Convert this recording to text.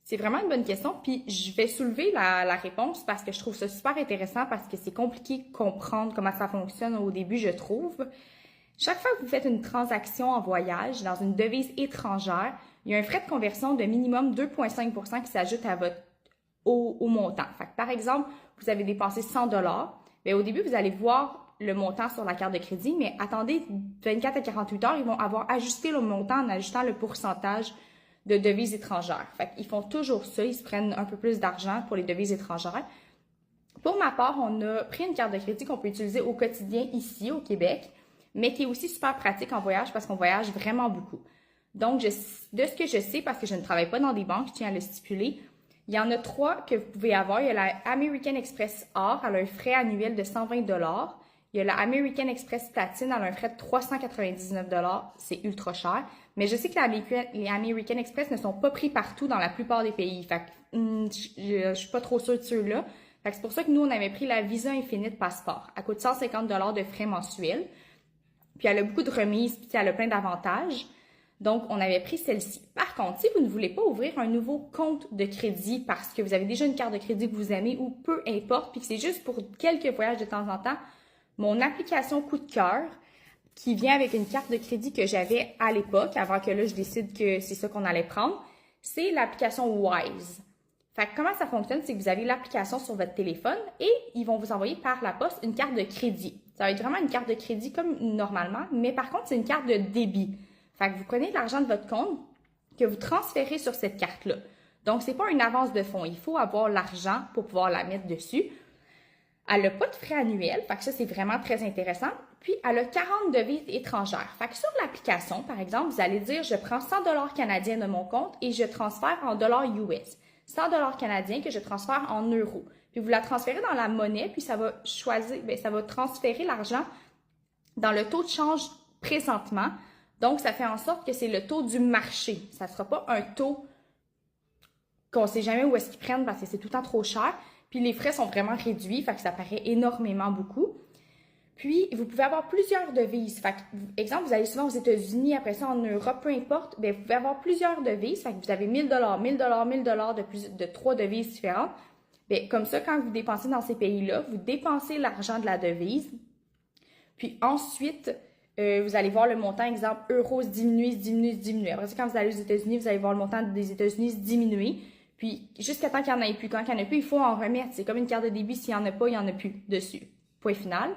C'est vraiment une bonne question, puis je vais soulever la réponse parce que je trouve ça super intéressant parce que c'est compliqué de comprendre comment ça fonctionne au début, je trouve. Chaque fois que vous faites une transaction en voyage dans une devise étrangère, il y a un frais de conversion de minimum 2,5% qui s'ajoute à au montant. Fait que, par exemple, vous avez dépensé 100 dollars, au début, vous allez voir le montant sur la carte de crédit, mais attendez 24 à 48 heures, ils vont avoir ajusté le montant en ajustant le pourcentage de devises étrangères. Fait qu'ils font toujours ça, ils se prennent un peu plus d'argent pour les devises étrangères. Pour ma part, on a pris une carte de crédit qu'on peut utiliser au quotidien ici, au Québec, mais qui est aussi super pratique en voyage parce qu'on voyage vraiment beaucoup. Donc, de ce que je sais, parce que je ne travaille pas dans des banques, je tiens à le stipuler, il y en a 3 que vous pouvez avoir. Il y a la American Express Or, elle a un frais annuel de 120 dollars. Il y a la American Express Platine, elle a un frais de 399 dollars. C'est ultra cher. Mais je sais que les American Express ne sont pas pris partout dans la plupart des pays. Fait que je suis pas trop sûre de ceux-là. Fait que c'est pour ça que nous, on avait pris la Visa Infinite Passport. Elle coûte 150 dollars de frais mensuels. Puis elle a beaucoup de remises, puis elle a plein d'avantages. Donc, on avait pris celle-ci. Par contre, si vous ne voulez pas ouvrir un nouveau compte de crédit parce que vous avez déjà une carte de crédit que vous aimez ou peu importe, puis que c'est juste pour quelques voyages de temps en temps, mon application Coup de cœur, qui vient avec une carte de crédit que j'avais à l'époque, avant que là, je décide que c'est ça qu'on allait prendre, c'est l'application Wise. Fait que comment ça fonctionne, c'est que vous avez l'application sur votre téléphone et ils vont vous envoyer par la poste une carte de crédit. Ça va être vraiment une carte de crédit comme normalement, mais par contre, c'est une carte de débit. Fait que vous prenez de l'argent de votre compte que vous transférez sur cette carte-là. Donc, c'est pas une avance de fonds. Il faut avoir l'argent pour pouvoir la mettre dessus. Elle n'a pas de frais annuels, fait que ça, c'est vraiment très intéressant. Puis, elle a 40 devises étrangères. Fait que sur l'application, par exemple, vous allez dire, je prends 100 dollars canadiens de mon compte et je transfère en dollars US. 100 dollars canadiens que je transfère en euros. Puis, vous la transférez dans la monnaie, puis ça va ça va transférer l'argent dans le taux de change présentement. Donc, ça fait en sorte que c'est le taux du marché. Ça ne sera pas un taux qu'on ne sait jamais où est-ce qu'ils prennent parce que c'est tout le temps trop cher. Puis les frais sont vraiment réduits, fait que ça paraît énormément beaucoup. Puis, vous pouvez avoir plusieurs devises. Fait que, exemple, vous allez souvent aux États-Unis, après ça en Europe, peu importe, bien, vous pouvez avoir plusieurs devises. Fait que vous avez 1000 dollars, 1000 dollars, 1000 dollars de 3 devises différentes. Bien, comme ça, quand vous dépensez dans ces pays-là, vous dépensez l'argent de la devise. Puis ensuite, vous allez voir le montant, exemple, euros se diminuer, se diminuer, se diminuer. Après ça, quand vous allez aux États-Unis, vous allez voir le montant des États-Unis se diminuer. Puis, jusqu'à temps qu'il n'y en ait plus. Quand il n'y en a plus, il faut en remettre. C'est comme une carte de débit. S'il n'y en a pas, il n'y en a plus dessus. Point final.